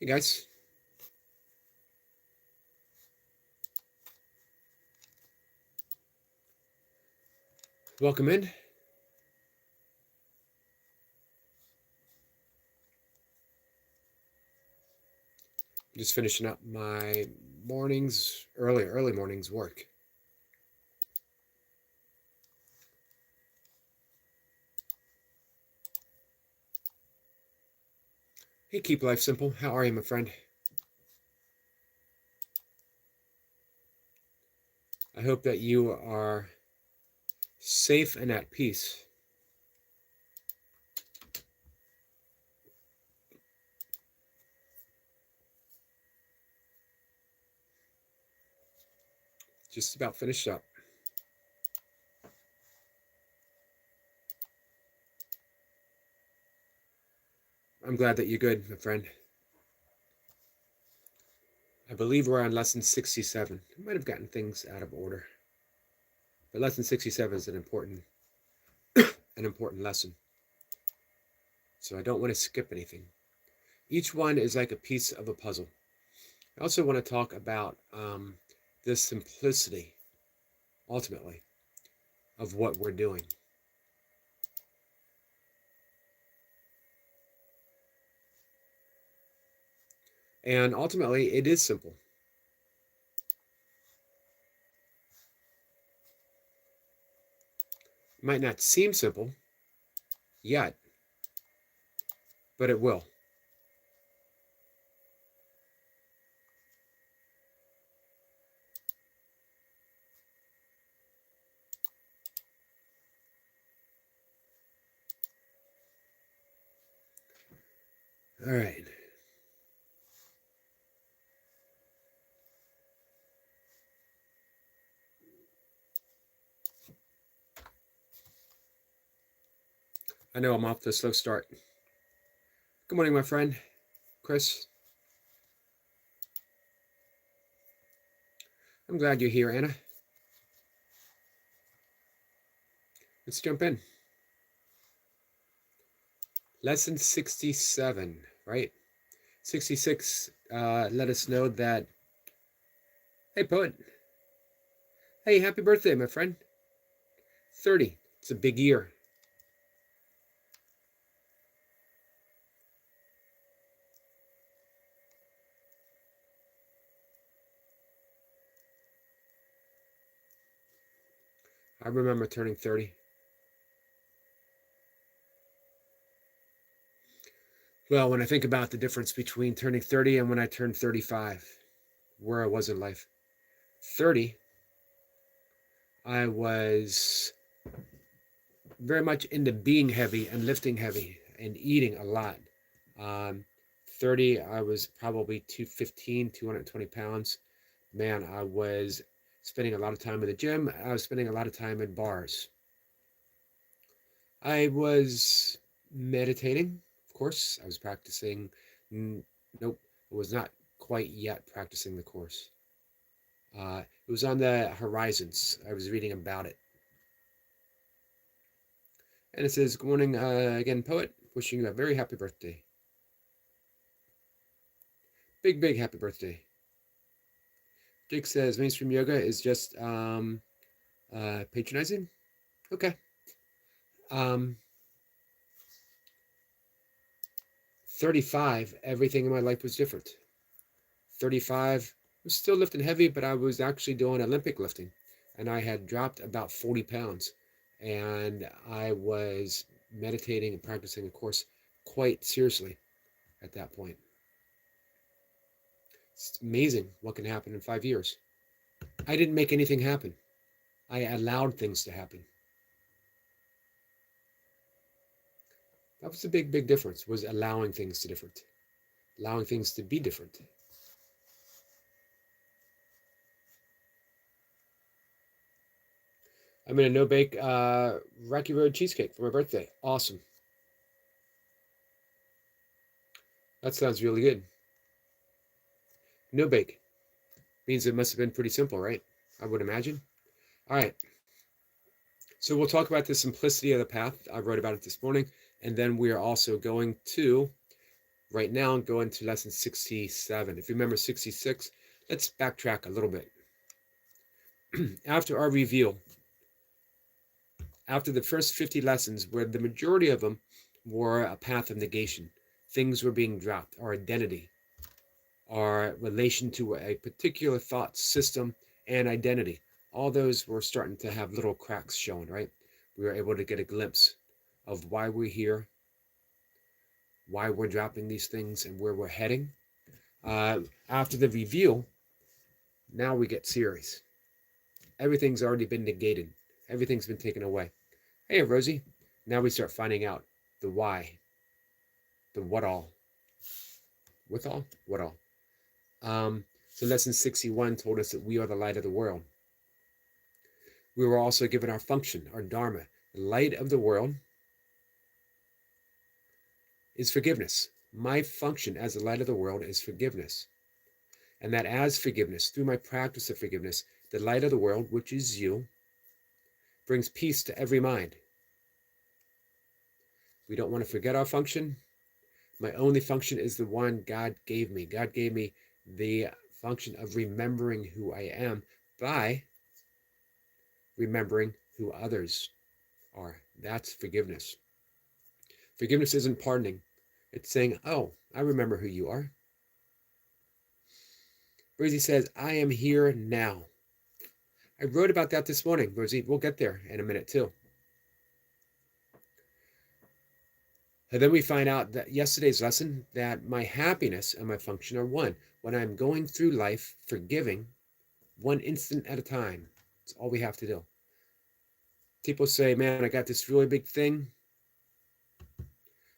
Hey guys, welcome in. Just finishing up my early mornings work. Hey, keep life simple. How are you, my friend? I hope that you are safe and at peace. Just about finished up. I'm glad that you're good, my friend. I believe we're on lesson 67. I might have gotten things out of order, but lesson 67 is an important lesson. So I don't want to skip anything. Each one is like a piece of a puzzle. I also want to talk about the simplicity, ultimately, of what we're doing. And ultimately, it is simple. It might not seem simple yet, but it will. All right. I know I'm off to a slow start. Good morning, my friend, Chris. I'm glad you're here, Anna. Let's jump in. Lesson 67, right? 66 let us know that, hey, poet. Hey, happy birthday, my friend. 30. It's a big year. I remember turning 30. Well, when I think about the difference between turning 30 and when I turned 35, where I was in life. 30, I was very much into being heavy and lifting heavy and eating a lot. 30, I was probably 215, 220 pounds. Man, I was spending a lot of time in the gym. I was spending a lot of time in bars. I was meditating, of course. I was practicing. Nope, I was not quite yet practicing the course. It was on the horizons. I was reading about it. And it says, good morning again, poet. Wishing you a very happy birthday. Big, big happy birthday. Jake says, mainstream yoga is just patronizing. Okay. 35, everything in my life was different. 35, I was still lifting heavy, but I was actually doing Olympic lifting. And I had dropped about 40 pounds. And I was meditating and practicing, of course, quite seriously at that point. It's amazing what can happen in 5 years. I didn't make anything happen. I allowed things to happen. That was the big, big difference, was allowing things to different. Allowing things to be different. I'm in a no-bake Rocky Road cheesecake for my birthday. Awesome. That sounds really good. No-bake. Means it must have been pretty simple, right? I would imagine. All right. So we'll talk about the simplicity of the path. I wrote about it this morning. And then we are also going to Right now, I'm going to lesson 67. If you remember 66, let's backtrack a little bit. After our review, after the first 50 lessons, where the majority of them were a path of negation, things were being dropped, our identity, our relation to a particular thought system and identity, all those were starting to have little cracks showing, right? We were able to get a glimpse of why we're here, why we're dropping these things, and where we're heading. After the review, now we get serious. Everything's already been negated. Everything's been taken away. Hey, Rosie. Now we start finding out the why, the what all. With all? What all? So lesson 61 told us that we are the light of the world. We were also given our function, our dharma. The light of the world is forgiveness. My function as the light of the world is forgiveness. And that as forgiveness, through my practice of forgiveness, the light of the world, which is you, brings peace to every mind. We don't want to forget our function. My only function is the one God gave me. God gave me the function of remembering who I am by remembering who others are. That's forgiveness. Forgiveness isn't pardoning. It's saying, oh, I remember who you are. Rosie says, I am here now. I wrote about that this morning, Rosie. We'll get there in a minute, too. And then we find out that yesterday's lesson, that my happiness and my function are one. When I'm going through life, forgiving, one instant at a time. That's all we have to do. People say, man, I got this really big thing.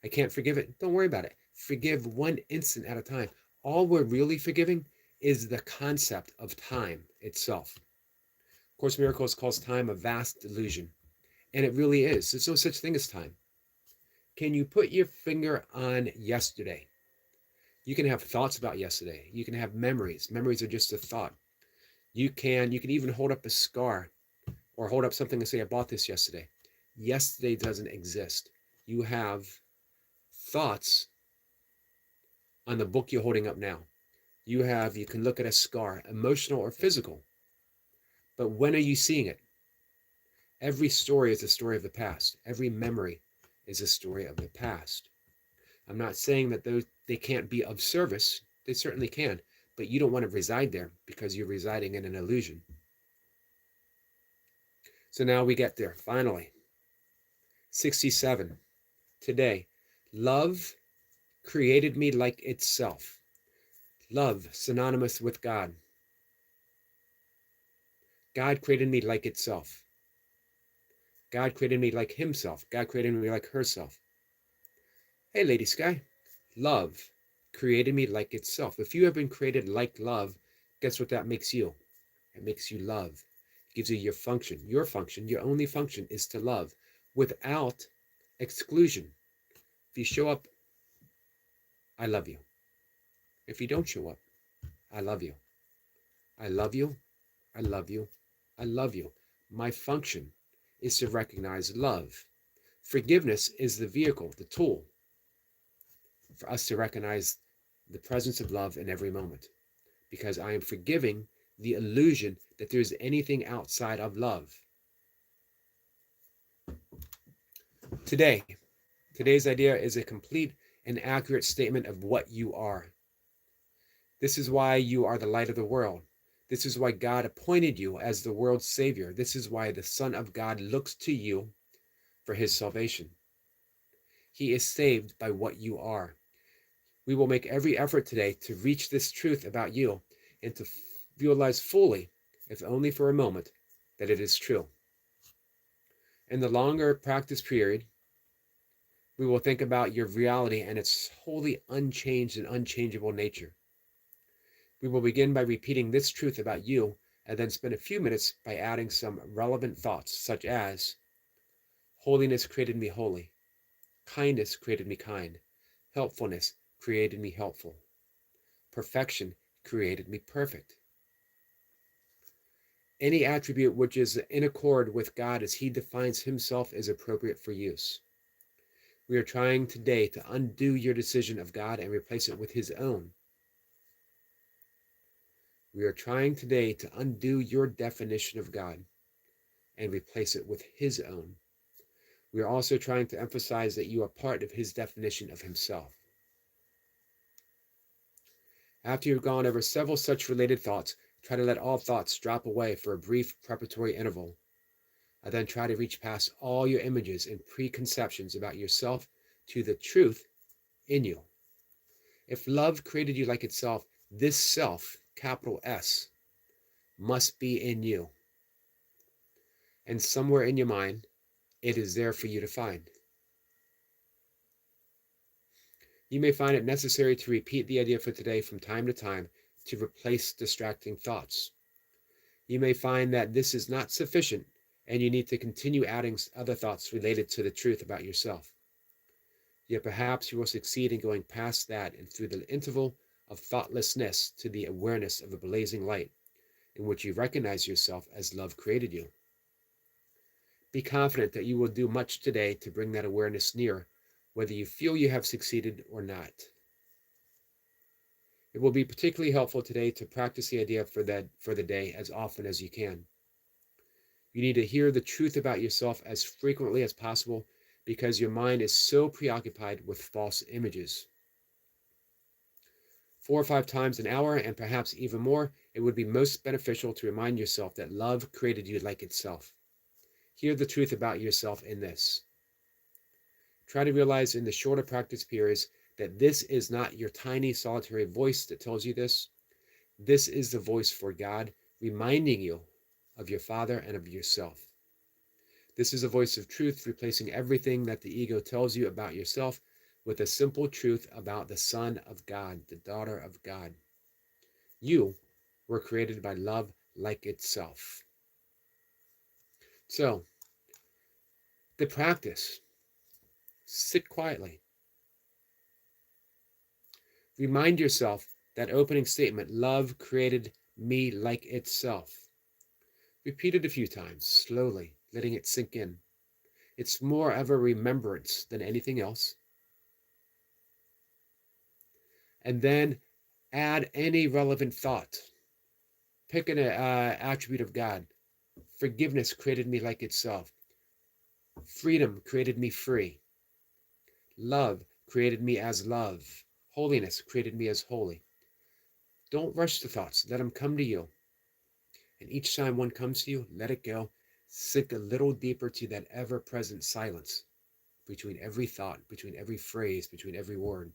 I can't forgive it. Don't worry about it. Forgive one instant at a time. All we're really forgiving is the concept of time itself. Course in Miracles calls time a vast illusion. And it really is. There's no such thing as time. Can you put your finger on yesterday? You can have thoughts about yesterday. You can have memories. Memories are just a thought. You can even hold up a scar or hold up something and say, I bought this yesterday. Yesterday doesn't exist. You have thoughts on the book you're holding up now. You can look at a scar, emotional or physical. But when are you seeing it? Every story is a story of the past. Every memory is a story of the past. I'm not saying that they can't be of service. They certainly can. But you don't want to reside there because you're residing in an illusion. So now we get there, finally. 67. Today, love created me like itself. Love, synonymous with God. God created me like itself. God created me like himself. God created me like herself. Hey, Lady Sky. Love created me like itself. If you have been created like love, guess what that makes you? It makes you love. It gives you your function. Your function, your only function is to love without exclusion. If you show up, I love you. If you don't show up, I love you. I love you. I love you. I love you. My function is to recognize love. Forgiveness is the vehicle, the tool, for us to recognize the presence of love in every moment. Because I am forgiving the illusion that there's anything outside of love. Today's idea is a complete and accurate statement of what you are. This is why you are the light of the world. This is why God appointed you as the world's savior. This is why the Son of God looks to you for his salvation. He is saved by what you are. We will make every effort today to reach this truth about you and to realize fully, if only for a moment, that it is true. In the longer practice period, we will think about your reality and its wholly unchanged and unchangeable nature. We will begin by repeating this truth about you and then spend a few minutes by adding some relevant thoughts, such as, holiness created me holy. Kindness created me kind. Helpfulness created me helpful. Perfection created me perfect. Any attribute which is in accord with God as he defines himself is appropriate for use. We are trying today to undo your decision of God and replace it with His own. We are trying today to undo your definition of God and replace it with His own. We are also trying to emphasize that you are part of His definition of Himself. After you've gone over several such related thoughts, try to let all thoughts drop away for a brief preparatory interval. Then try to reach past all your images and preconceptions about yourself to the truth in you. If love created you like itself, this self, capital S, must be in you. And somewhere in your mind, it is there for you to find. You may find it necessary to repeat the idea for today from time to time to replace distracting thoughts. You may find that this is not sufficient and you need to continue adding other thoughts related to the truth about yourself. Yet perhaps you will succeed in going past that and through the interval of thoughtlessness to the awareness of a blazing light in which you recognize yourself as love created you. Be confident that you will do much today to bring that awareness near, whether you feel you have succeeded or not. It will be particularly helpful today to practice the idea for the day as often as you can. You need to hear the truth about yourself as frequently as possible because your mind is so preoccupied with false images. 4 or 5 times an hour, and perhaps even more, it would be most beneficial to remind yourself that love created you like itself. Hear the truth about yourself in this. Try to realize in the shorter practice periods that this is not your tiny solitary voice that tells you this. This is the voice for God, reminding you of your Father and of yourself. This is a voice of truth, replacing everything that the ego tells you about yourself with a simple truth about the Son of God, the daughter of God. You were created by love like itself. So, the practice. Sit quietly. Remind yourself that opening statement, love created me like itself. Repeat it a few times, slowly, letting it sink in. It's more of a remembrance than anything else. And then add any relevant thought. Pick an attribute of God. Forgiveness created me like itself. Freedom created me free. Love created me as love. Holiness created me as holy. Don't rush the thoughts. Let them come to you. And each time one comes to you, let it go. Sink a little deeper to that ever-present silence between every thought, between every phrase, between every word.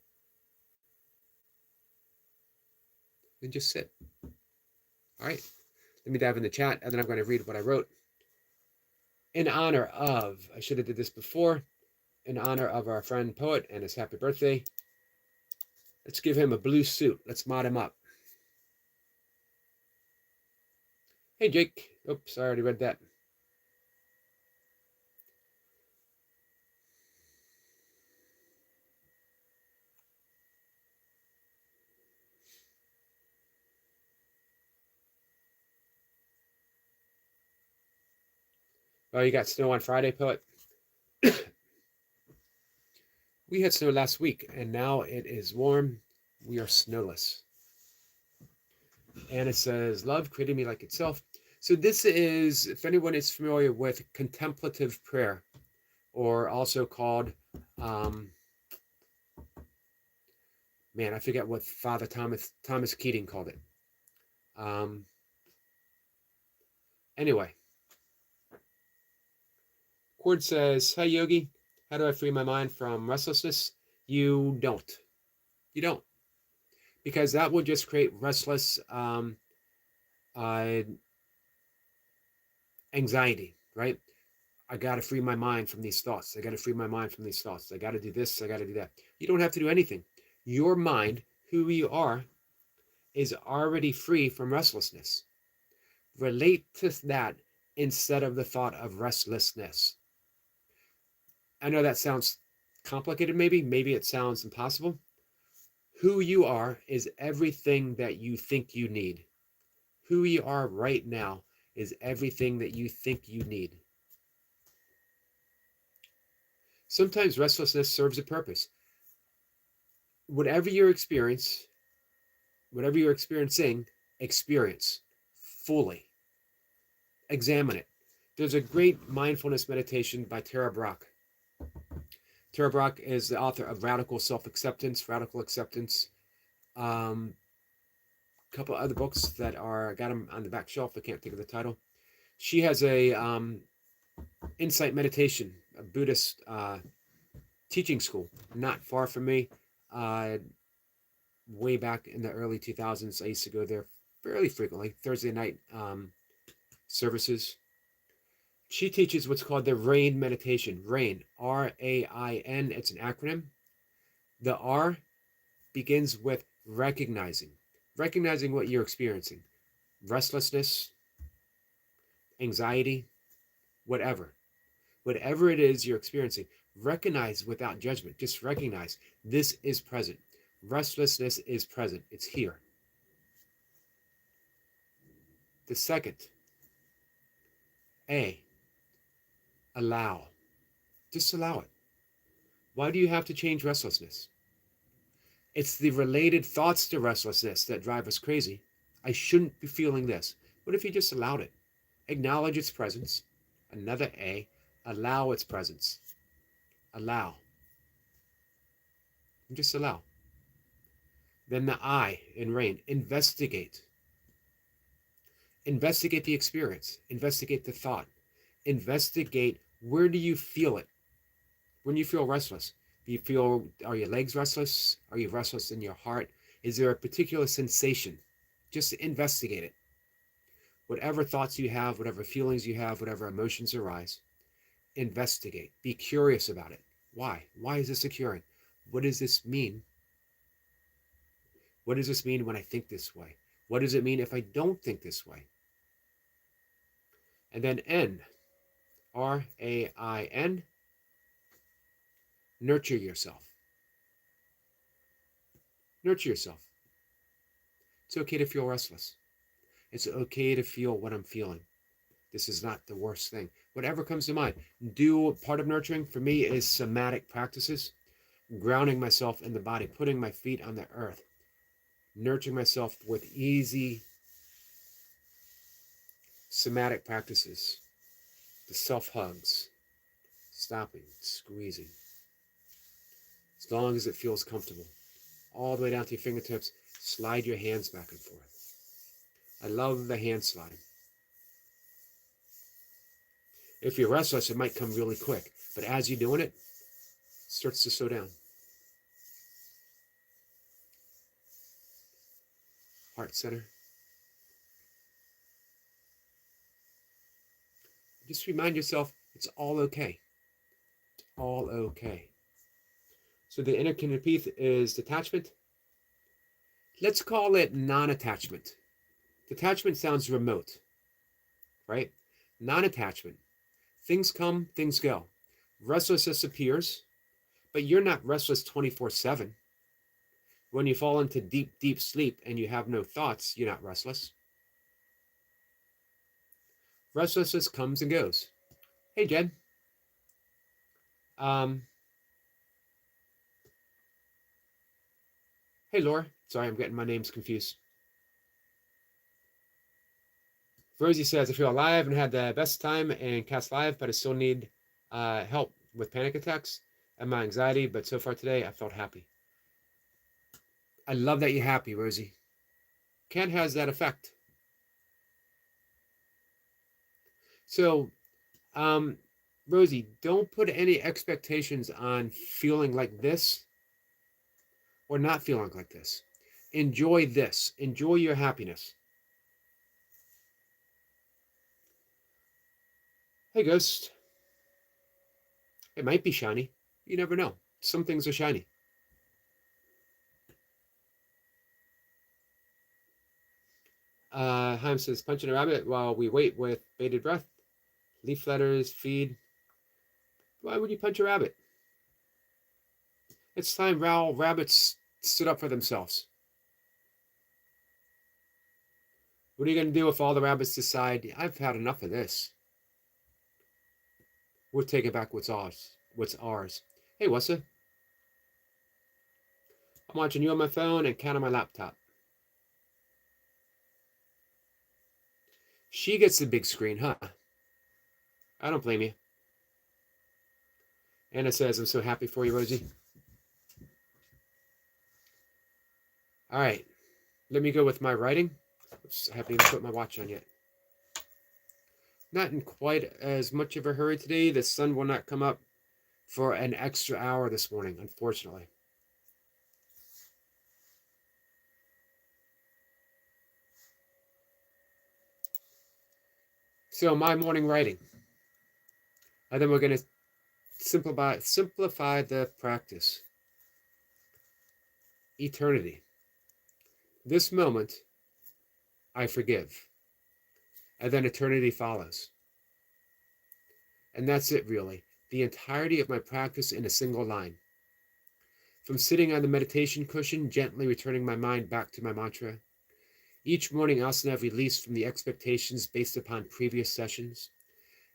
And just sit. All right. Let me dive in the chat, and then I'm going to read what I wrote. In honor of, I should have did this before, in honor of our friend poet and his happy birthday, let's give him a blue suit. Let's mod him up. Hey, Jake. Oops, I already read that. Oh, you got snow on Friday, poet? We had snow last week, and now it is warm. We are snowless. And it says, love created me like itself. So this is, if anyone is familiar with contemplative prayer, or also called, I forget what Father Thomas Keating called it. Anyway, Cord says, hi, Yogi. How do I free my mind from restlessness? You don't. You don't. Because that will just create restless anxiety, right? I got to free my mind from these thoughts. I got to free my mind from these thoughts. I got to do this. I got to do that. You don't have to do anything. Your mind, who you are, is already free from restlessness. Relate to that instead of the thought of restlessness. I know that sounds complicated, maybe. Maybe it sounds impossible. Who you are is everything that you think you need. Who you are right now is everything that you think you need. Sometimes restlessness serves a purpose. Whatever you experience, whatever you're experiencing, experience fully. Examine it. There's a great mindfulness meditation by Tara Brach. Tara Brach is the author of Radical Self-Acceptance, Radical Acceptance. A couple other books that are, got them on the back shelf. I can't think of the title. She has a insight meditation, a Buddhist teaching school, not far from me. Way back in the early 2000s, I used to go there fairly frequently. Thursday night services. She teaches what's called the RAIN meditation. RAIN, R-A-I-N. It's an acronym. The R begins with recognizing what you're experiencing. Restlessness, anxiety, whatever it is you're experiencing, recognize without judgment. Just recognize this is present. Restlessness is present. It's here. The second, A, allow. Just allow it. Why do you have to change restlessness? It's the related thoughts to restlessness that drive us crazy. I shouldn't be feeling this. What if you just allowed it? Acknowledge its presence. Another A, allow its presence. Allow. Just allow. Then the I in RAIN, investigate. Investigate the experience. Investigate the thought. Investigate, where do you feel it? When you feel restless, do you feel, are your legs restless? Are you restless in your heart? Is there a particular sensation? Just investigate it. Whatever thoughts you have, whatever feelings you have, whatever emotions arise, investigate. Be curious about it. Why? Why is this occurring? What does this mean? What does this mean when I think this way? What does it mean if I don't think this way? And then N, R-A-I-N, nurture yourself. Nurture yourself. It's okay to feel restless. It's okay to feel what I'm feeling. This is not the worst thing. Whatever comes to mind. Part of nurturing for me is somatic practices, grounding myself in the body, putting my feet on the earth, nurturing myself with easy somatic practices, the self-hugs, stopping, squeezing, as long as it feels comfortable. All the way down to your fingertips, slide your hands back and forth. I love the hand sliding. If you're restless, it might come really quick, but as you're doing it, it starts to slow down. Heart center. Just remind yourself it's all okay. It's all okay. So the inner kinepith is detachment. Let's call it non-attachment. Detachment sounds remote, right? Non-attachment. Things come, things go. Restlessness appears, but you're not restless 24/7. When you fall into deep, deep sleep and you have no thoughts, you're not restless. Restlessness comes and goes. Hey, Jen. Hey, Laura. Sorry, I'm getting my names confused. Rosie says, I feel alive and had the best time in Cast Live, but I still need help with panic attacks and my anxiety. But so far today, I felt happy. I love that you're happy, Rosie. Ken has that effect. So, Rosie, don't put any expectations on feeling like this or not feeling like this. Enjoy this. Enjoy your happiness. Hey, Ghost. It might be shiny. You never know. Some things are shiny. Haim says, punching a rabbit while we wait with bated breath. Leaf letters, feed. Why would you punch a rabbit? It's time rabbits stood up for themselves. What are you going to do if all the rabbits decide, I've had enough of this? We're taking back what's ours. what's ours. Hey, Wassa. I'm watching you on my phone and Kat on my laptop. She gets the big screen, huh? I don't blame you. Anna says, I'm so happy for you, Rosie. All right. Let me go with my writing. Oops, I haven't even put my watch on yet. Not in quite as much of a hurry today. The sun will not come up for an extra hour this morning, unfortunately. So my morning writing. And then we're going to simplify the practice. Eternity. This moment, I forgive. And then eternity follows. And that's it, really. The entirety of my practice in a single line. From sitting on the meditation cushion, gently returning my mind back to my mantra. Each morning, asana released from the expectations based upon previous sessions.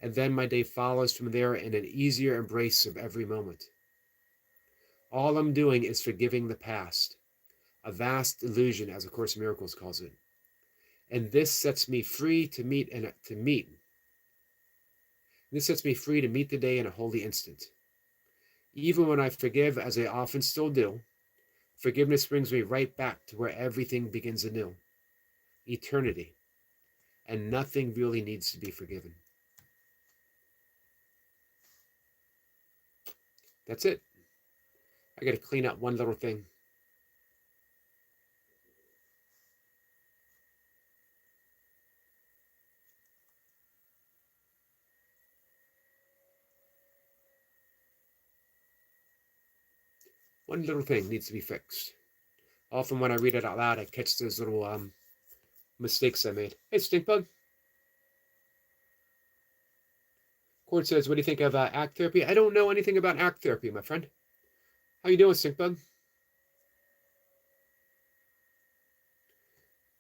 And then my day follows from there in an easier embrace of every moment. All I'm doing is forgiving the past. A vast illusion, as A Course in Miracles calls it. And this sets me free to meet. This sets me free to meet the day in a holy instant. Even when I forgive, as I often still do, forgiveness brings me right back to where everything begins anew. Eternity. And nothing really needs to be forgiven. That's it. I got to clean up one little thing. One little thing needs to be fixed. Often when I read it out loud, I catch those little mistakes I made. Hey, Stinkbug. Cord says, what do you think of ACT therapy? I don't know anything about ACT therapy, my friend. How you doing, Stinkbug?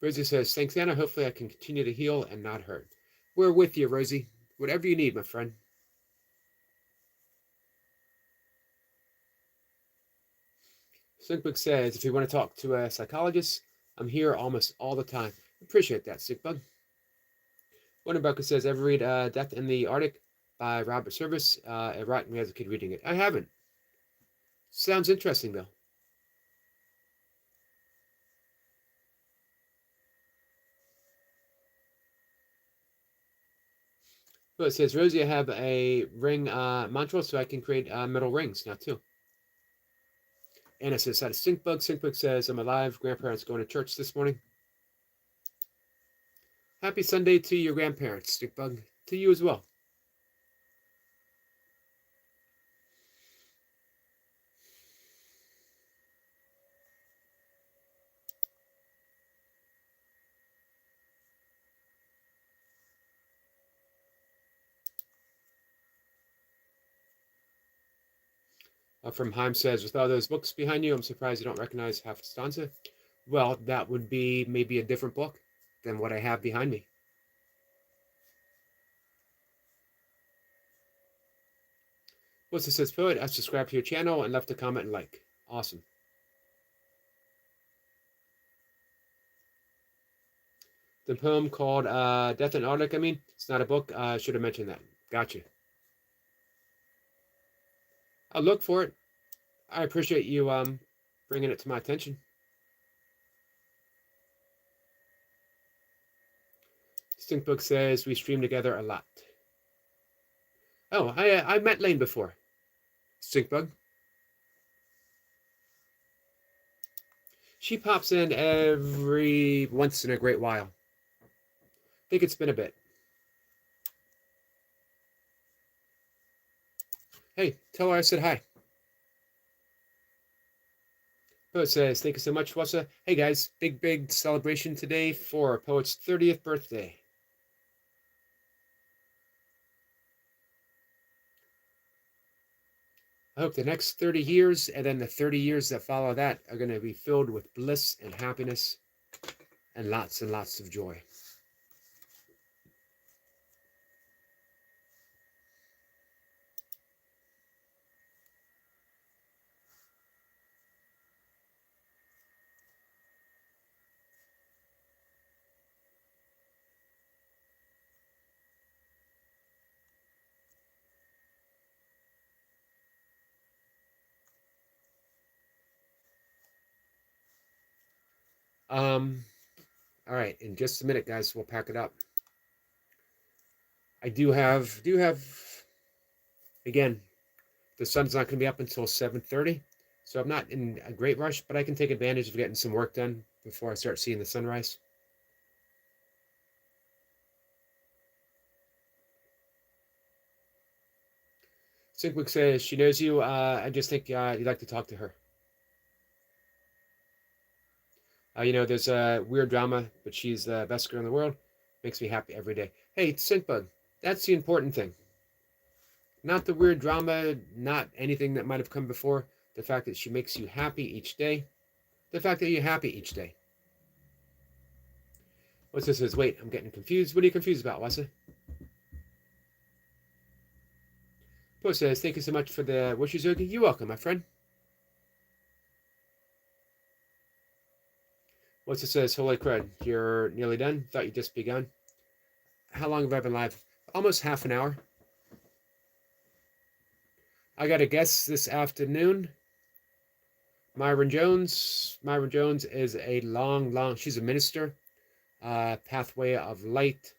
Rosie says, thanks, Anna. Hopefully I can continue to heal and not hurt. We're with you, Rosie. Whatever you need, my friend. Stinkbug says, if you want to talk to a psychologist, I'm here almost all the time. Appreciate that, Stinkbug. Wonderbucker says, ever read Death in the Arctic by Robert Service? It rocked me as a kid reading it. I haven't. Sounds interesting, though. Well, it says, Rosie, I have a ring mantra, so I can create metal rings now, too. Anna says, had a Stinkbug. Stinkbug says, I'm alive. Grandparents going to church this morning. Happy Sunday to your grandparents, Stinkbug. To you as well. From Heim says, with all those books behind you, I'm surprised you don't recognize half a stanza. Well, that would be maybe a different book than what I have behind me. What's this says, Poet? I subscribed to your channel and left a comment and like. Awesome. The poem called Death in Arctic, it's not a book. I should have mentioned that. Gotcha. I'll look for it. I appreciate you bringing it to my attention. Stinkbook says we stream together a lot. Oh, I met Lane before. Stinkbug. She pops in every once in a great while. I think it's been a bit. Hey, tell her I said hi. Poet says, thank you so much, Wassa. Hey guys, big celebration today for Poet's 30th birthday. I hope the next 30 years and then the 30 years that follow that are going to be filled with bliss and happiness and lots of joy. All right, in just a minute, guys, we'll pack it up. I do have again, the sun's not going to be up until 7:30, so I'm not in a great rush, but I can take advantage of getting some work done before I start seeing the sunrise. Sinkwick says she knows you. I just think you'd like to talk to her. There's a weird drama, but she's the best girl in the world. Makes me happy every day. Hey, Sinkbug, that's the important thing. Not the weird drama, not anything that might have come before. The fact that she makes you happy each day. The fact that you're happy each day. What's this? Says, wait, I'm getting confused. What are you confused about, Wasa? Post says, thank you so much for the wishes, Yogi. You're welcome, my friend. What's it says? Holy crud, you're nearly done? Thought you'd just begun. How long have I been live? Almost half an hour. I got a guest this afternoon. Myron Jones. Myron Jones is a she's a minister. Pathway of Light.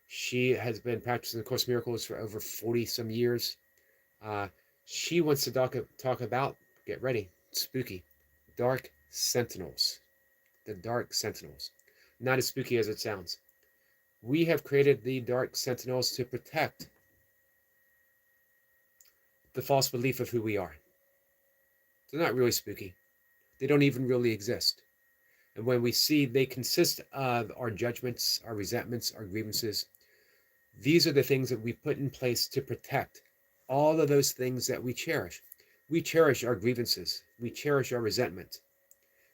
She has been practicing the Course in Miracles for over 40 some years. She wants to talk about, get ready, spooky, dark sentinels. The dark sentinels. Not as spooky as it sounds. We have created the dark sentinels to protect the false belief of who we are. They're not really spooky. They don't even really exist. And when we see they consist of our judgments, our resentments, our grievances, these are the things that we put in place to protect all of those things that we cherish. We cherish our grievances. We cherish our resentment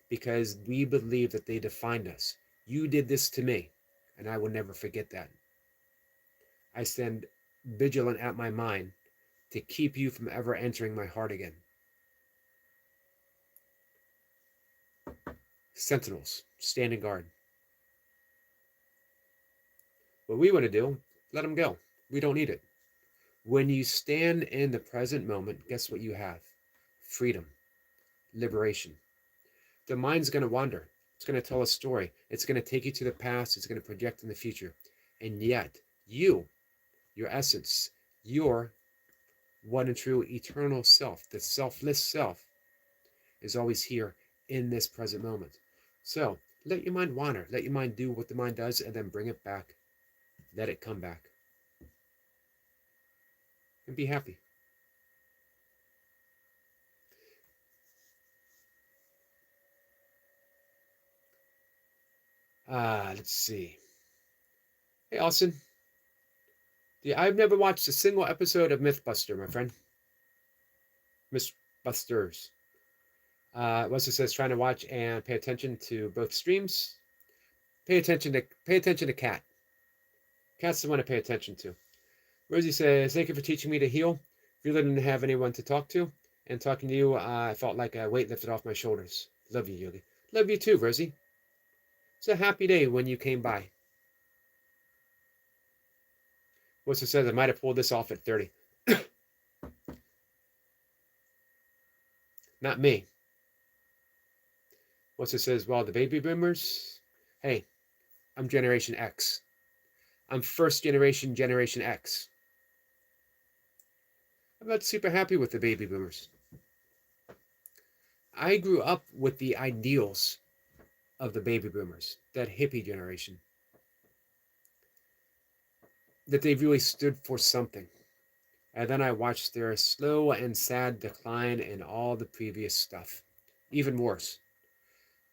because we believe that they defined us. You did this to me, and I will never forget that. I stand vigilant at my mind to keep you from ever entering my heart again. Sentinels, standing guard. What we want to do, let them go. We don't need it. When you stand in the present moment, guess what you have? Freedom, liberation. The mind's going to wander. It's going to tell a story. It's going to take you to the past. It's going to project in the future. And yet, you, your essence, your one and true eternal self, the selfless self, is always here in this present moment. So let your mind wander. Let your mind do what the mind does and then bring it back. Let it come back. And be happy. Let's see. Hey, Austin. Yeah, I've never watched a single episode of Mythbuster, my friend. Mythbusters. What's it says? Trying to watch and pay attention to both streams. Pay attention to Cat. Cat's the one to pay attention to. Rosie says, thank you for teaching me to heal. Really didn't have anyone to talk to. And talking to you, I felt like a weight lifted off my shoulders. Love you, Yogi. Love you too, Rosie. It's a happy day when you came by. What's it says? I might have pulled this off at 30. Not me. What's it says? Well, the baby boomers. Hey, I'm Generation X. I'm first Generation X. I'm not super happy with the baby boomers. I grew up with the ideals of the baby boomers, that hippie generation. That they really stood for something. And then I watched their slow and sad decline in all the previous stuff. Even worse.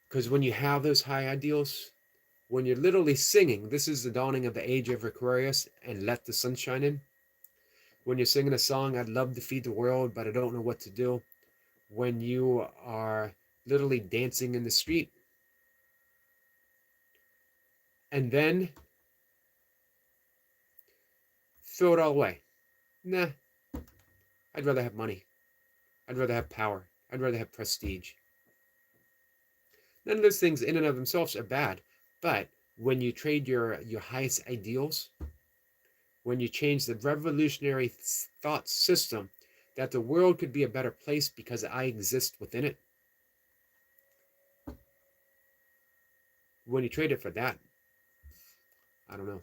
Because when you have those high ideals, when you're literally singing, this is the dawning of the age of Aquarius, and let the sunshine in. When you're singing a song, I'd love to feed the world, but I don't know what to do. When you are literally dancing in the street. And then throw it all away. Nah, I'd rather have money. I'd rather have power. I'd rather have prestige. None of those things in and of themselves are bad, but when you trade your highest ideals, when you change the revolutionary thought system that the world could be a better place because I exist within it, When you trade it for that, I don't know.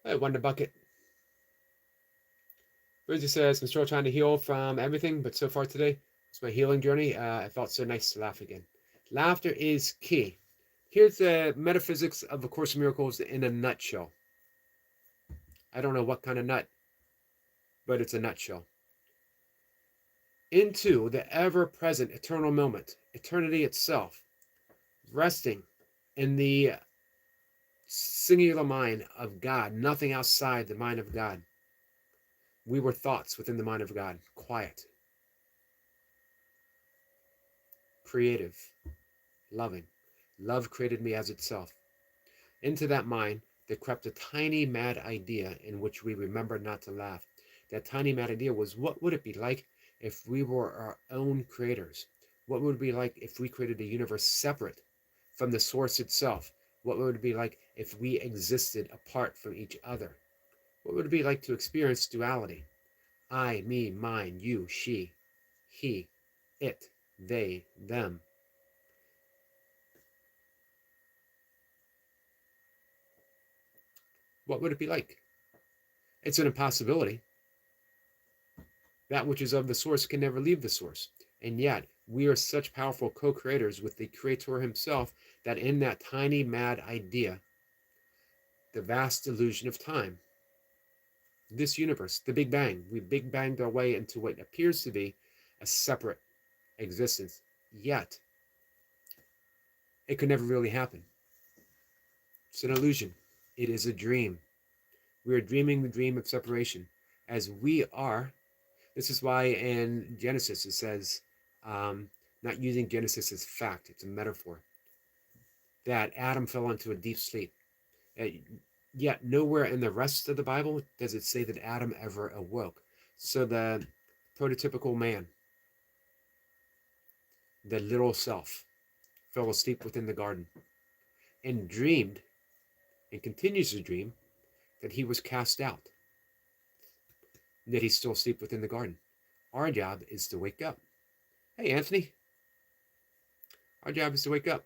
Hey, Wonder Bucket. Rosie says, I'm still trying to heal from everything, but so far today, it's my healing journey. It felt so nice to laugh again. Laughter is key. Here's the metaphysics of A Course in Miracles in a nutshell. I don't know what kind of nut, but it's a nutshell. Into the ever-present eternal moment, eternity itself, resting in the singular mind of God, nothing outside the mind of God. We were thoughts within the mind of God, quiet, creative, loving. Love created me as itself. Into that mind, there crept a tiny mad idea in which we remembered not to laugh. That tiny mad idea was, what would it be like if we were our own creators? What would it be like if we created a universe separate from the source itself? What would it be like if we existed apart from each other? What would it be like to experience duality? I, me, mine, you, she, he, it, they, them. What would it be like? It's an impossibility. That which is of the source can never leave the source. And yet, we are such powerful co-creators with the Creator himself that in that tiny mad idea, the vast illusion of time, this universe, the Big Bang, we Big Banged our way into what appears to be a separate existence. Yet, it could never really happen. It's an illusion. It is a dream. We are dreaming the dream of separation. As we are, this is why in Genesis it says, not using Genesis as fact, it's a metaphor, that Adam fell into a deep sleep. Yet nowhere in the rest of the Bible does it say that Adam ever awoke. So the prototypical man, the little self, fell asleep within the garden and dreamed, and continues to dream, that he was cast out, that he's still asleep within the garden. Our job is to wake up. Hey, Anthony. Our job is to wake up.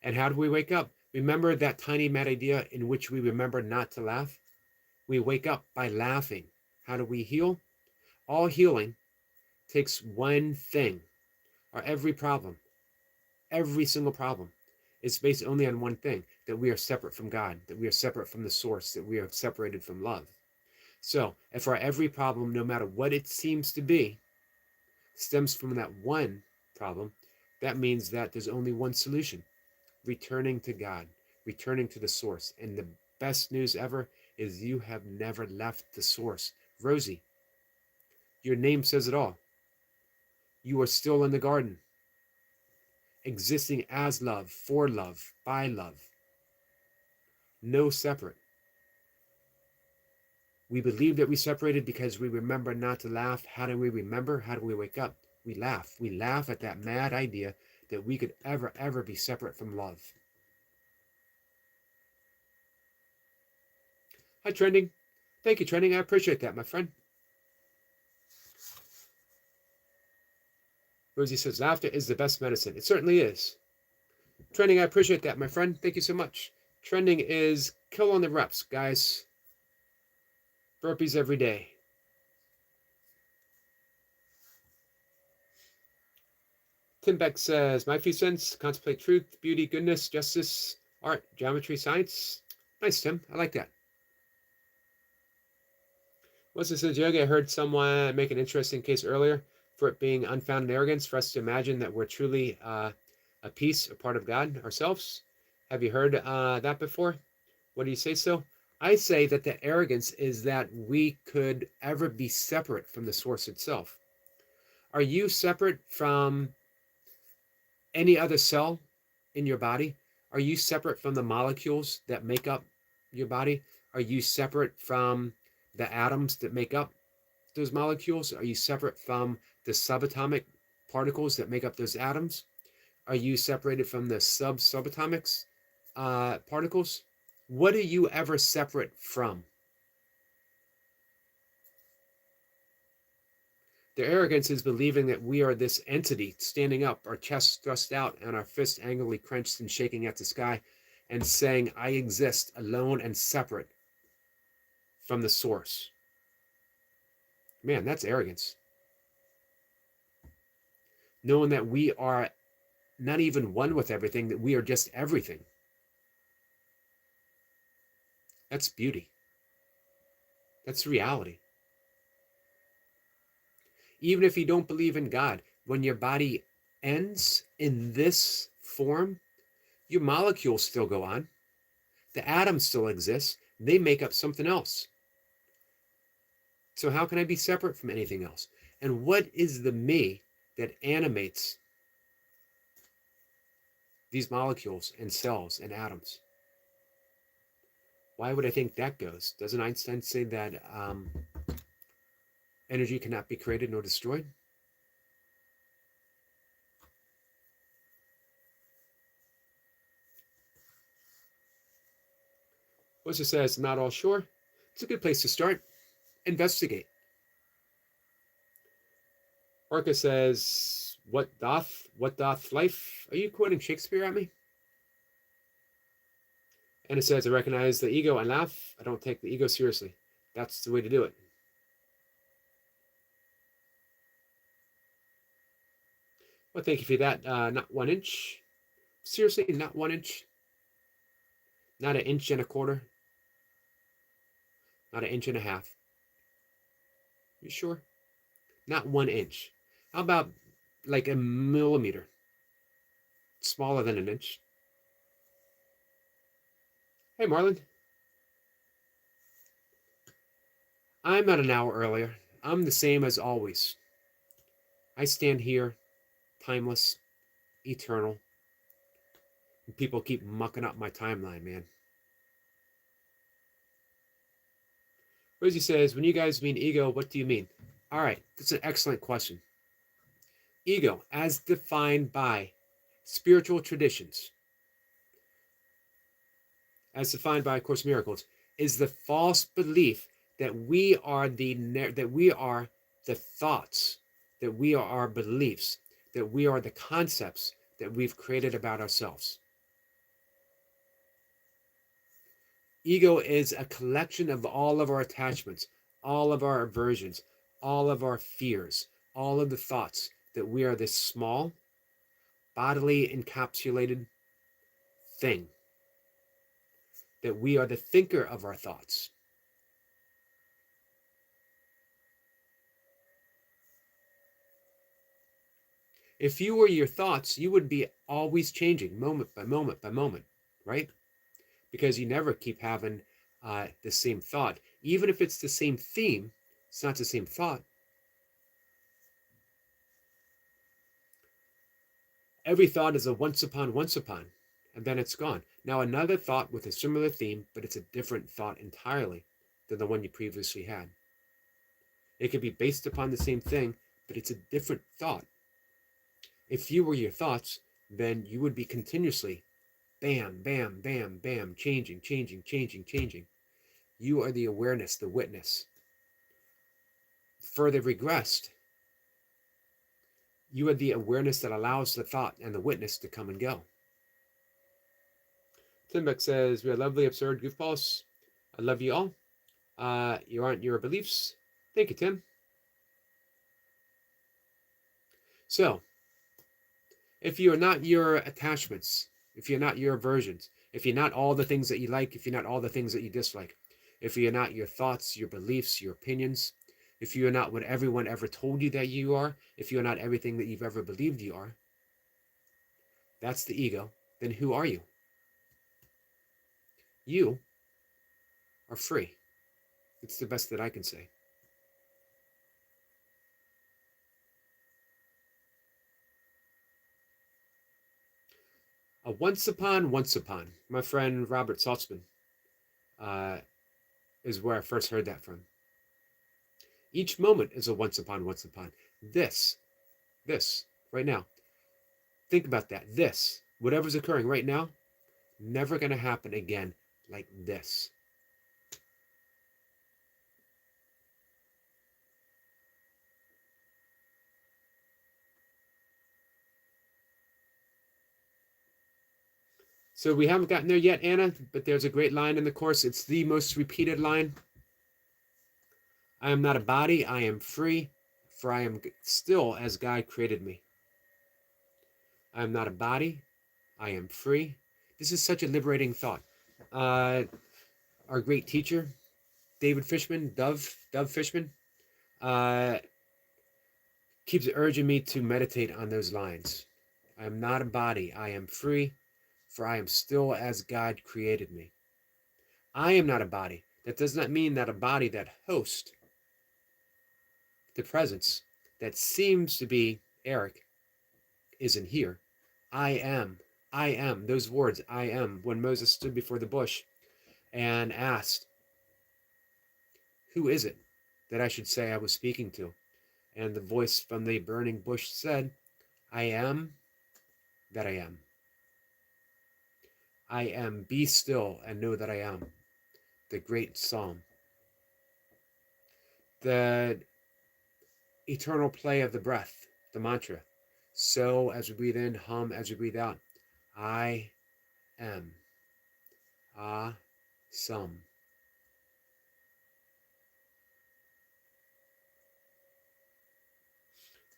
And how do we wake up? Remember that tiny mad idea in which we remember not to laugh? We wake up by laughing. How do we heal? All healing takes one thing, or every problem, every single problem is based only on one thing, that we are separate from God, that we are separate from the source, that we are separated from love. So if our every problem, no matter what it seems to be, stems from that one problem, that means that there's only one solution: returning to God, returning to the source. And the best news ever is you have never left the source. Rosie, your name says it all. You are still in the garden, existing as love, for love, by love. No separate. We believe that we separated because we remember not to laugh. How do we remember? How do we wake up? We laugh. We laugh at that mad idea that we could ever be separate from love. Hi, Trending. Thank you, Trending. I appreciate that, my friend. Rosie says, laughter is the best medicine. It certainly is. Trending, I appreciate that, my friend. Thank you so much. Trending is kill on the reps, guys. Burpees every day. Tim Beck says, my few cents, contemplate truth, beauty, goodness, justice, art, geometry, science. Nice, Tim. I like that. What's this, Yogi? I heard someone make an interesting case earlier for it being unfounded arrogance for us to imagine that we're truly a piece, a part of God ourselves. Have you heard that before? What do you say so? I say that the arrogance is that we could ever be separate from the source itself. Are you separate from any other cell in your body? Are you separate from the molecules that make up your body? Are you separate from the atoms that make up those molecules? Are you separate from the subatomic particles that make up those atoms? Are you separated from the subatomics particles? What are you ever separate from? Their arrogance is believing that we are this entity standing up, our chests thrust out and our fists angrily clenched and shaking at the sky, and saying, I exist alone and separate from the source. Man, that's arrogance. Knowing that we are not even one with everything, that we are just everything. That's beauty. That's reality. Even if you don't believe in God, when your body ends in this form, your molecules still go on. The atoms still exist. They make up something else. So how can I be separate from anything else? And what is the me that animates these molecules and cells and atoms? Why would I think that goes? Doesn't Einstein say that energy cannot be created nor destroyed? What's it says, not all sure? It's a good place to start. Investigate. Orca says, what doth life? Are you quoting Shakespeare at me? And it says, I recognize the ego and laugh. I don't take the ego seriously. That's the way to do it. Well, thank you for that. Not 1 inch. Seriously, not 1 inch. Not 1 inch and a quarter. Not 1 inch and a half. You sure? Not 1 inch. How about like a millimeter? Smaller than 1 inch. Hey, Marlon. I'm not an hour earlier. I'm the same as always. I stand here, timeless, eternal. And people keep mucking up my timeline, man. Rosie says, when you guys mean ego, what do you mean? All right, that's an excellent question. Ego, as defined by spiritual traditions, as defined by A Course in Miracles, is the false belief that we are the thoughts, that we are our beliefs, that we are the concepts that we've created about ourselves. Ego is a collection of all of our attachments, all of our aversions, all of our fears, all of the thoughts that we are this small, bodily encapsulated thing, that we are the thinker of our thoughts. If you were your thoughts, you would be always changing moment by moment by moment, right? Because you never keep having the same thought. Even if it's the same theme, it's not the same thought. Every thought is a once upon, and then it's gone. Now another thought with a similar theme, but it's a different thought entirely than the one you previously had. It could be based upon the same thing, but it's a different thought. If you were your thoughts, then you would be continuously bam, bam, bam, bam, changing. You are the awareness, the witness. Further regressed, you are the awareness that allows the thought and the witness to come and go. Timbeck says, we are lovely, absurd goofballs. I love you all. You aren't your beliefs. Thank you, Tim. So, if you're not your attachments, if you're not your aversions, if you're not all the things that you like, if you're not all the things that you dislike, if you're not your thoughts, your beliefs, your opinions, if you're not what everyone ever told you that you are, if you're not everything that you've ever believed you are, that's the ego, then who are you? You are free. It's the best that I can say. A once upon, my friend Robert Saltzman is where I first heard that from. Each moment is a once upon. This, right now. Think about that. This, whatever's occurring right now, never going to happen again like this. So we haven't gotten there yet, Anna, but there's a great line in the course. It's the most repeated line. I am not a body, I am free, for I am still as God created me. I am not a body, I am free. This is such a liberating thought. Our great teacher, David Fishman, Dove Fishman, keeps urging me to meditate on those lines. I am not a body, I am free, for I am still as God created me. I am not a body. That does not mean that a body that hosts the presence that seems to be Eric isn't here. I am, those words, I am, when Moses stood before the bush and asked, who is it that I should say I was speaking to? And the voice from the burning bush said, I am that I am. I am, be still and know that I am. The great psalm. The eternal play of the breath, the mantra. So as we breathe in, hum as we breathe out. I am. Ah, some.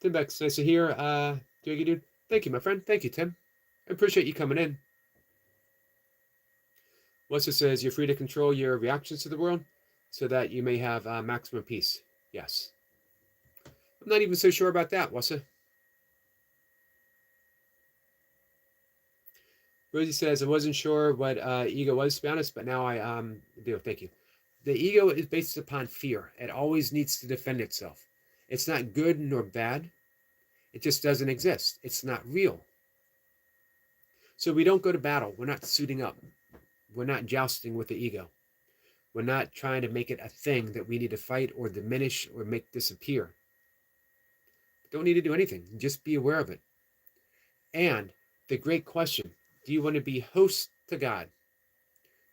Tim Beck's nice to hear. Yogi dude. Thank you, my friend. Thank you, Tim. I appreciate you coming in. What's says you're free to control your reactions to the world so that you may have maximum peace. Yes. I'm not even so sure about that, Wassa. Rosie says, I wasn't sure what ego was, to be honest, but now I do. Thank you. The ego is based upon fear. It always needs to defend itself. It's not good nor bad. It just doesn't exist. It's not real. So we don't go to battle. We're not suiting up. We're not jousting with the ego. We're not trying to make it a thing that we need to fight or diminish or make disappear. Don't need to do anything. Just be aware of it. And the great question, do you want to be host to God?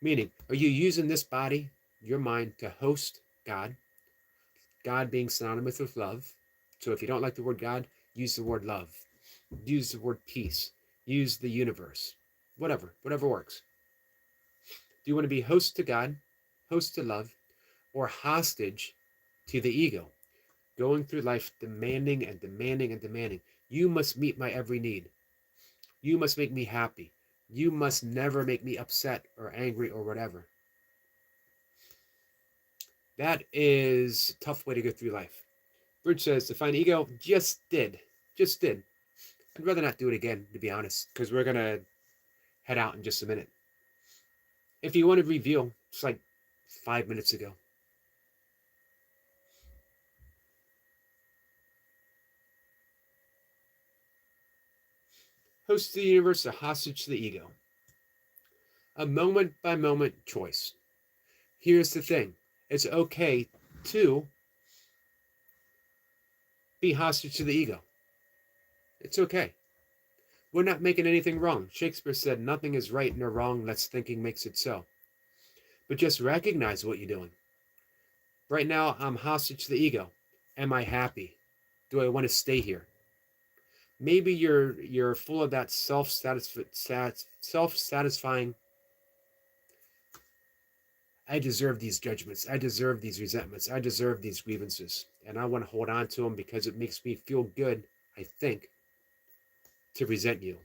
Meaning, are you using this body, your mind, to host God? God being synonymous with love. So if you don't like the word God, use the word love. Use the word peace. Use the universe. Whatever works. Do you want to be host to God, host to love, or hostage to the ego? Going through life demanding and demanding and demanding. You must meet my every need. You must make me happy. You must never make me upset or angry or whatever. That is a tough way to go through life. Bridge says, define ego, just did. I'd rather not do it again, to be honest, because we're going to head out in just a minute. If you want to reveal, it's like 5 minutes ago. Host the universe, a hostage to the ego. A moment-by-moment choice. Here's the thing. It's okay to be hostage to the ego. It's okay. We're not making anything wrong. Shakespeare said, nothing is right nor wrong unless thinking makes it so. But just recognize what you're doing. Right now, I'm hostage to the ego. Am I happy? Do I want to stay here? Maybe you're full of that self-satisfying, I deserve these judgments. I deserve these resentments. I deserve these grievances. And I want to hold on to them because it makes me feel good, I think, to resent you.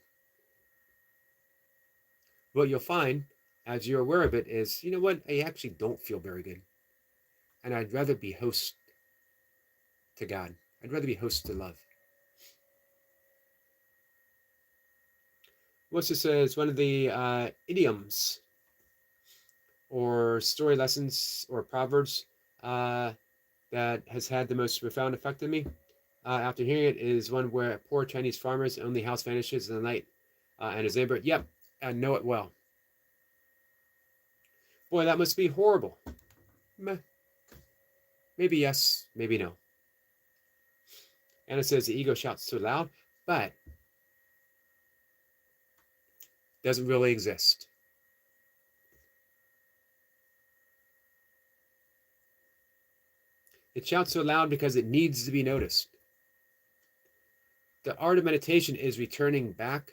What you'll find, as you're aware of it, is, you know what? I actually don't feel very good. And I'd rather be host to God. I'd rather be host to love. What's this says? One of the idioms or story lessons or proverbs that has had the most profound effect on me after hearing it is one where poor Chinese farmer's only house vanishes in the night and his neighbor, yep, I know it well. Boy, that must be horrible. Meh. Maybe yes, maybe no. And it says the ego shouts so loud, but doesn't really exist. It shouts so loud because it needs to be noticed. The art of meditation is returning back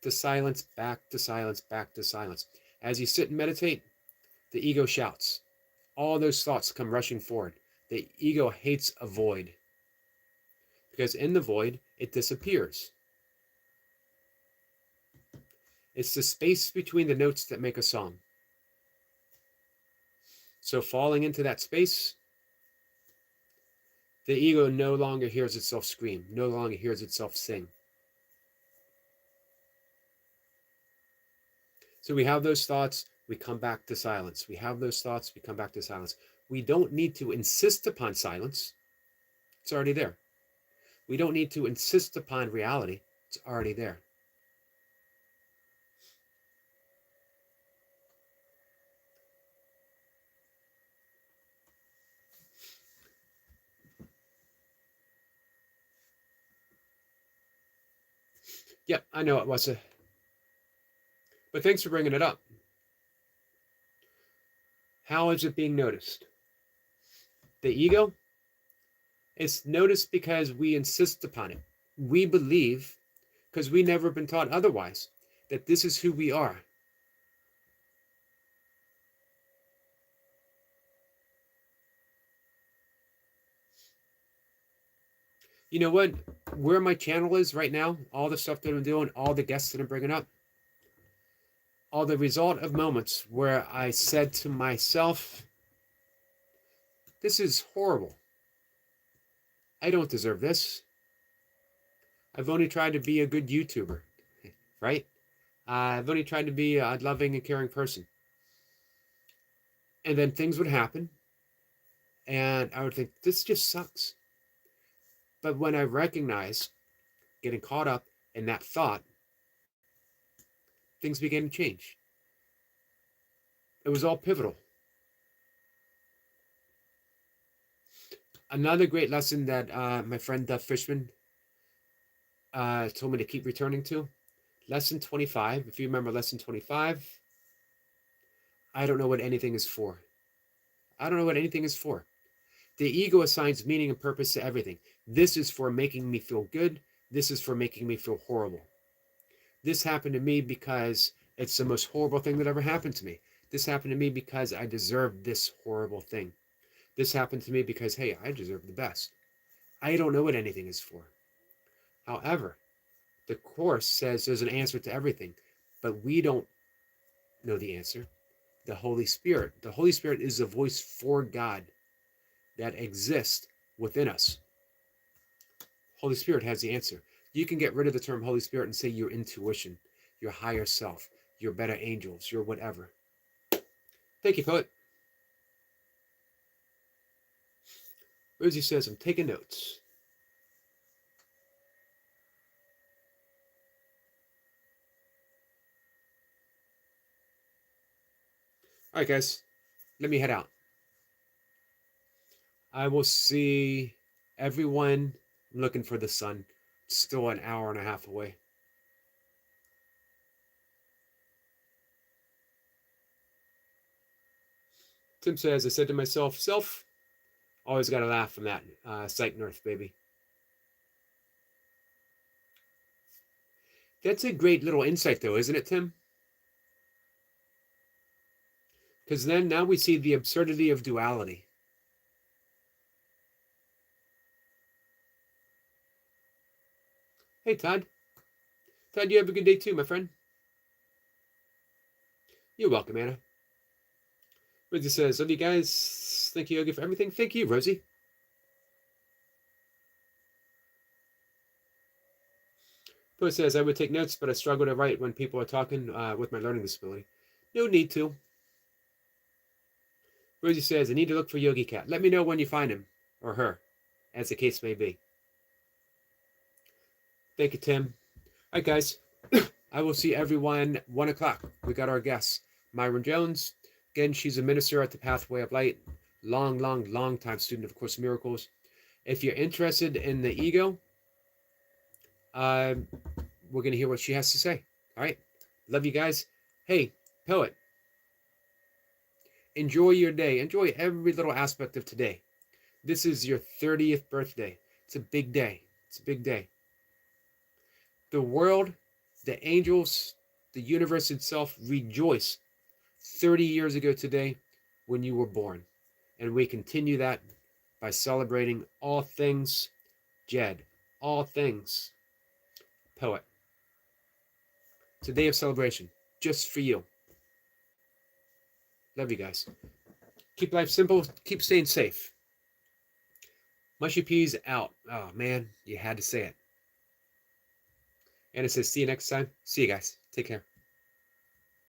to silence, back to silence, back to silence. As you sit and meditate, the ego shouts. All those thoughts come rushing forward. The ego hates a void, because in the void, it disappears. It's the space between the notes that make a song. So falling into that space, the ego no longer hears itself scream, no longer hears itself sing. So we have those thoughts, we come back to silence. We have those thoughts, we come back to silence. We don't need to insist upon silence. It's already there. We don't need to insist upon reality. It's already there. Yep, I know it was a... But thanks for bringing it up. How is it being noticed? The ego? It's noticed because we insist upon it. We believe, because we never been taught otherwise, that this is who we are. You know what? Where my channel is right now, all the stuff that I'm doing, all the guests that I'm bringing up, are the result of moments where I said to myself, this is horrible. I don't deserve this. I've only tried to be a good YouTuber, right? I've only tried to be a loving and caring person. And then things would happen, and I would think, this just sucks. But when I recognized getting caught up in that thought, things began to change. It was all pivotal. Another great lesson that my friend Duff Fishman told me to keep returning to, lesson 25. If you remember lesson 25, I don't know what anything is for. I don't know what anything is for. The ego assigns meaning and purpose to everything. This is for making me feel good. This is for making me feel horrible. This happened to me because it's the most horrible thing that ever happened to me. This happened to me because I deserved this horrible thing. This happened to me because, hey, I deserve the best. I don't know what anything is for. However, the Course says there's an answer to everything, but we don't know the answer. The Holy Spirit. The Holy Spirit is the voice for God that exists within us. Holy Spirit has the answer. You can get rid of the term Holy Spirit and say your intuition, your higher self, your better angels, your whatever. Thank you, poet. Rosie says, I'm taking notes. All right, guys, let me head out. I will see everyone. I'm looking for the sun. It's still an hour and a half away. Tim says, I said to myself, self, always got to laugh from that. Psych North, baby. That's a great little insight, though, isn't it, Tim? Because then now we see the absurdity of duality. Hey, Todd. Todd, you have a good day too, my friend. You're welcome, Anna. Rosie says, love you guys. Thank you, Yogi, for everything. Thank you, Rosie. Poe says, I would take notes, but I struggle to write when people are talking with my learning disability. No need to. Rosie says, I need to look for Yogi Cat. Let me know when you find him, or her, as the case may be. Thank you, Tim. All right, guys. I will see everyone 1 o'clock. We got our guests. Myron Jones. Again, she's a minister at the Pathway of Light. Long time student of Course in Miracles. If you're interested in the ego, we're going to hear what she has to say. All right. Love you guys. Hey, poet. Enjoy your day. Enjoy every little aspect of today. This is your 30th birthday. It's a big day. It's a big day. The world, the angels, the universe itself rejoice 30 years ago today when you were born. And we continue that by celebrating all things Jed, all things poet. It's a day of celebration just for you. Love you guys. Keep life simple. Keep staying safe. Mushy Peas out. Oh, man, you had to say it. And it says, see you next time. See you guys. Take care.